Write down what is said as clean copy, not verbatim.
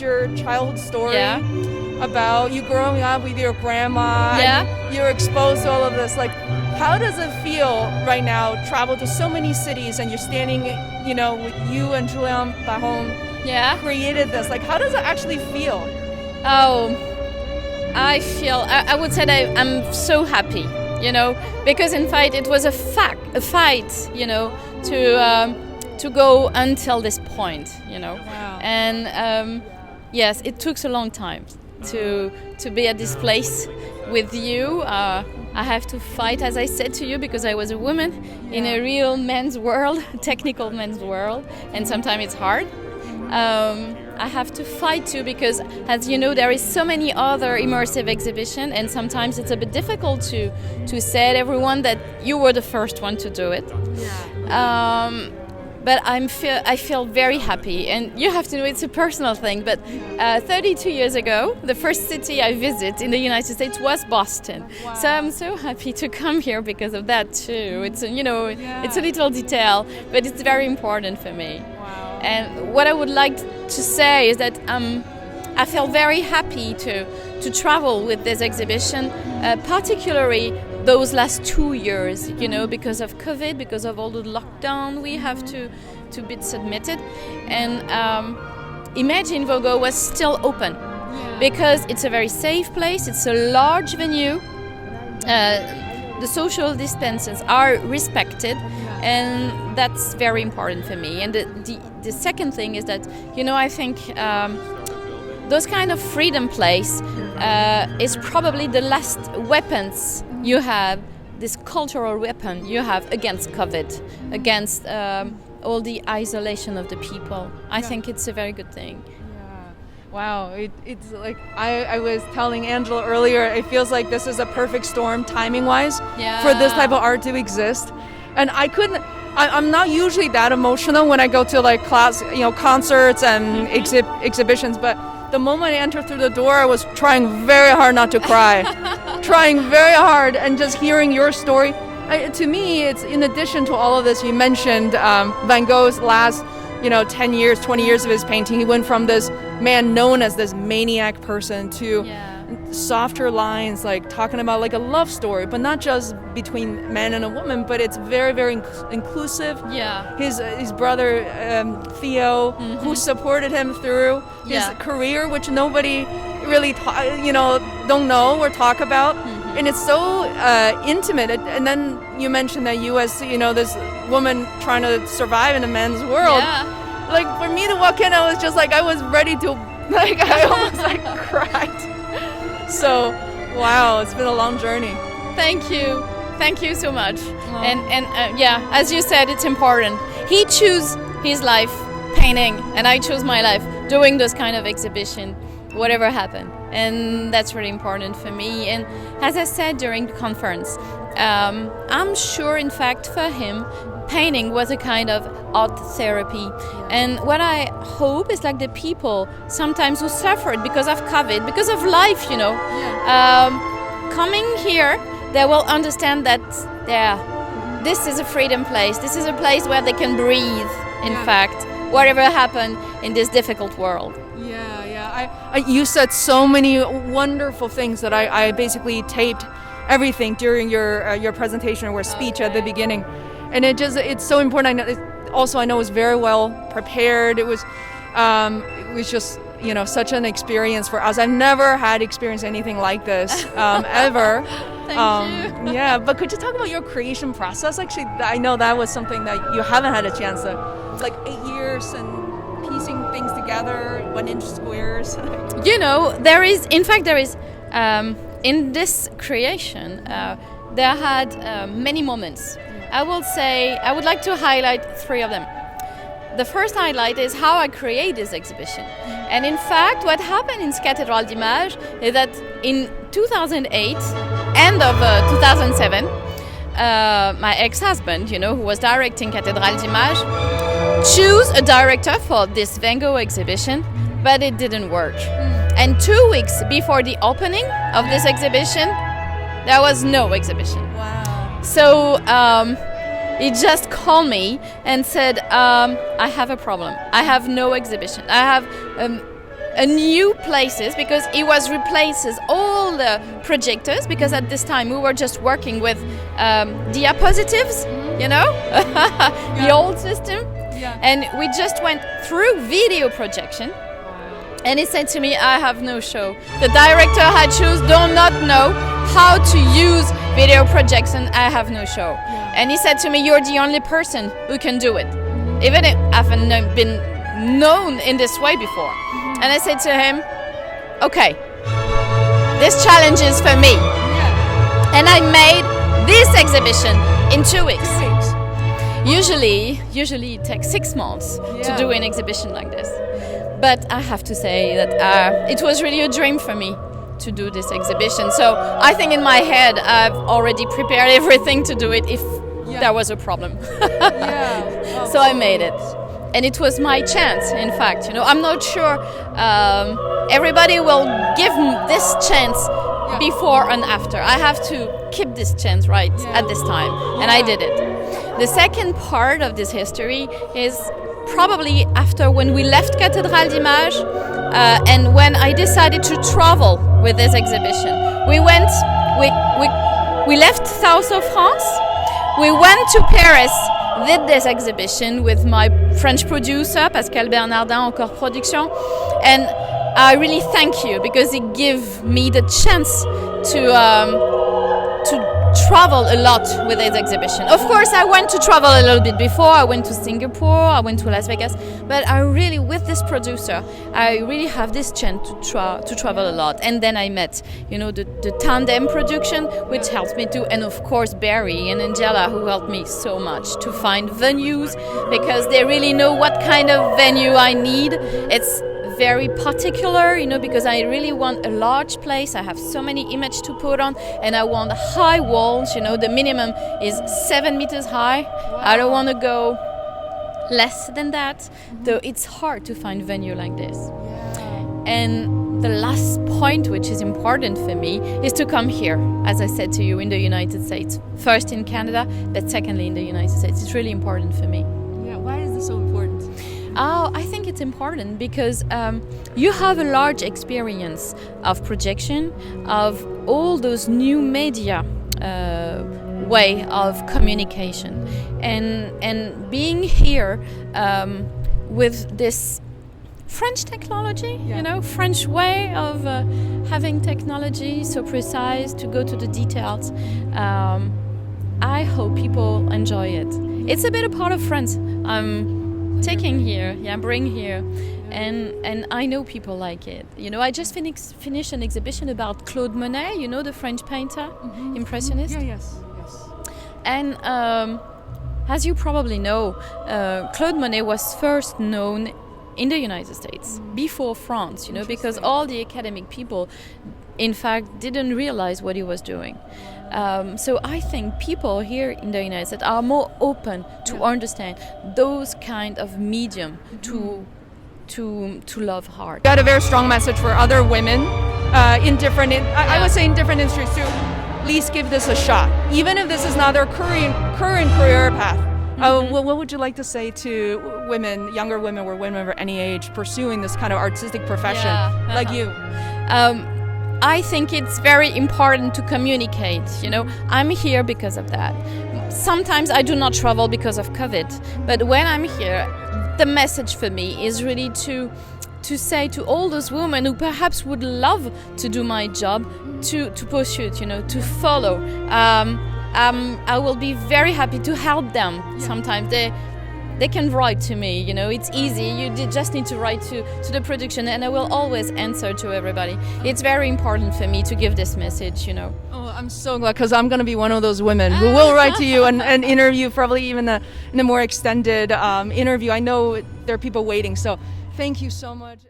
your childhood story Yeah. about you growing up with your grandma. Yeah. And you're exposed to all of this. Like, how does it feel right now? Travel to so many cities, and you're standing, with you and Julian Bahon Yeah. created this. Like, how does it actually feel? Oh, I would say that I'm so happy, because in fact it was a fight, to go until this point, Wow. And yes, it took a long time to be at this place with you. I have to fight, as I said to you, because I was a woman in a real men's world, technical men's world, and sometimes it's hard. I have to fight too because, as you know, there is so many other immersive exhibitions, and sometimes it's a bit difficult to say to everyone that you were the first one to do it. Yeah. But I feel very happy, and you have to know it's a personal thing. But 32 years ago, the first city I visited in the United States was Boston. Wow. So I'm so happy to come here because of that too. It's it's a little detail, but it's very important for me. Wow. And what I would like to say is that I feel very happy to travel with this exhibition, particularly those last 2 years, because of COVID, because of all the lockdown we have to be submitted. And Imagine Van Gogh was still open because it's a very safe place, it's a large venue, the social distances are respected, and that's very important for me. And the second thing is that, I think those kind of freedom place is probably the last weapons you have, this cultural weapon you have against COVID, against all the isolation of the people. I think it's a very good thing. Yeah. Wow. It's like I was telling Angela earlier, it feels like this is a perfect storm timing-wise for this type of art to exist. And I'm not usually that emotional when I go to like concerts and exhibitions, but the moment I entered through the door, I was trying very hard not to cry. Trying very hard, and just hearing your story. To me, it's in addition to all of this, you mentioned Van Gogh's last 10 years, 20 years of his painting. He went from this man known as this maniac person to softer lines, like talking about like a love story, but not just between man and a woman, but it's very, very inclusive. Yeah. His brother Theo, who supported him through his career, which nobody really don't know or talk about. And it's so intimate. And then you mentioned that you as this woman trying to survive in a man's world. Yeah. Like for me to walk in, I was just like, I was ready to I almost cried. So, wow, it's been a long journey. Thank you so much. And as you said, it's important. He chose his life painting, and I chose my life doing this kind of exhibition, whatever happened. And that's really important for me. And as I said during the conference, I'm sure, in fact, for him, painting was a kind of art therapy. And what I hope is like the people sometimes who suffered because of COVID, because of life, coming here, they will understand that this is a freedom place. This is a place where they can breathe, in fact, whatever happened in this difficult world. You said so many wonderful things that I basically taped everything during your presentation or speech at the beginning. And it's so important. I know it was very well prepared. It was just such an experience for us. I've never had experienced anything like this ever. Thank you. Yeah, but could you talk about your creation process? Actually, I know that was something that you haven't had a chance to. It's like 8 years and piecing things together, 1-inch squares. There is in this creation, there had many moments. I would like to highlight 3 of them. The first highlight is how I create this exhibition. And in fact, what happened in Cathédrale d'Images is that in 2008, end of 2007, my ex-husband, who was directing Cathédrale d'Images, chose a director for this Van Gogh exhibition, but it didn't work. And 2 weeks before the opening of this exhibition, there was no exhibition. Wow. So he just called me and said, I have a problem. I have no exhibition. I have a new places, because it was replaces all the projectors, because at this time we were just working with diapositives, you know, the old system. And we just went through video projection. And he said to me, I have no show. The director I choose do not know how to use video projection. I have no show. And he said to me, you're the only person who can do it. Even if I haven't been known in this way before. And I said to him, okay, this challenge is for me. And I made this exhibition in 2 weeks. Usually it takes 6 months to do an exhibition like this. But I have to say that it was really a dream for me to do this exhibition. So I think in my head I've already prepared everything to do it if there was a problem. So I made it. And it was my chance, in fact. You know, I'm not sure everybody will give this chance before and after. I have to keep this chance right at this time. And I did it. The second part of this history is probably after when we left Cathédrale d'Images and when I decided to travel with this exhibition. We left south of France. We went to Paris, did this exhibition with my French producer, Pascal Bernardin, encore production. And I really thank you because it gave me the chance to travel a lot with this exhibition. Of course, I went to travel a little bit before. I went to Singapore, I went to Las Vegas, but I really, with this producer, I really have this chance to travel a lot. And then I met, you know, the tandem production, which helps me too, and of course Barry and Angela, who helped me so much to find venues because they really know what kind of venue I need. It's very particular, you know, because I really want a large place. I have so many images to put on, and I want high walls. You know, the minimum is 7 meters high. I don't want to go less than that. Though it's hard to find venue like this. And the last point, which is important for me, is to come here, as I said to you, in the United States. First in Canada, but secondly in the United States. It's really important for me. Yeah, why is this so important? Oh, I think it's important because you have a large experience of projection, of all those new media way of communication, and being here with this French technology, you know, French way of having technology so precise to go to the details. I hope people enjoy it. It's a bit a part of France. Taking here, bring here, and I know people like it. You know, I just finished an exhibition about Claude Monet. You know, the French painter, Impressionist. Yes. And as you probably know, Claude Monet was first known in the United States before France. You know, because all the academic people, in fact, didn't realize what he was doing. So I think people here in the United States are more open to understand those kind of medium to love art. You had a very strong message for other women in different, I would say in different industries to at least give this a shot, even if this is not their current career path. What would you like to say to women, younger women or women of any age, pursuing this kind of artistic profession like you? I think it's very important to communicate. You know, I'm here because of that. Sometimes I do not travel because of COVID, but when I'm here, the message for me is really to say to all those women who perhaps would love to do my job, to pursue it, you know, to follow. I will be very happy to help them. Sometimes they can write to me, you know, it's easy. You just need to write to the production, and I will always answer to everybody. It's very important for me to give this message, you know. Oh, I'm so glad, because I'm going to be one of those women who will write to you and interview, probably even in a more extended interview. I know there are people waiting, so thank you so much.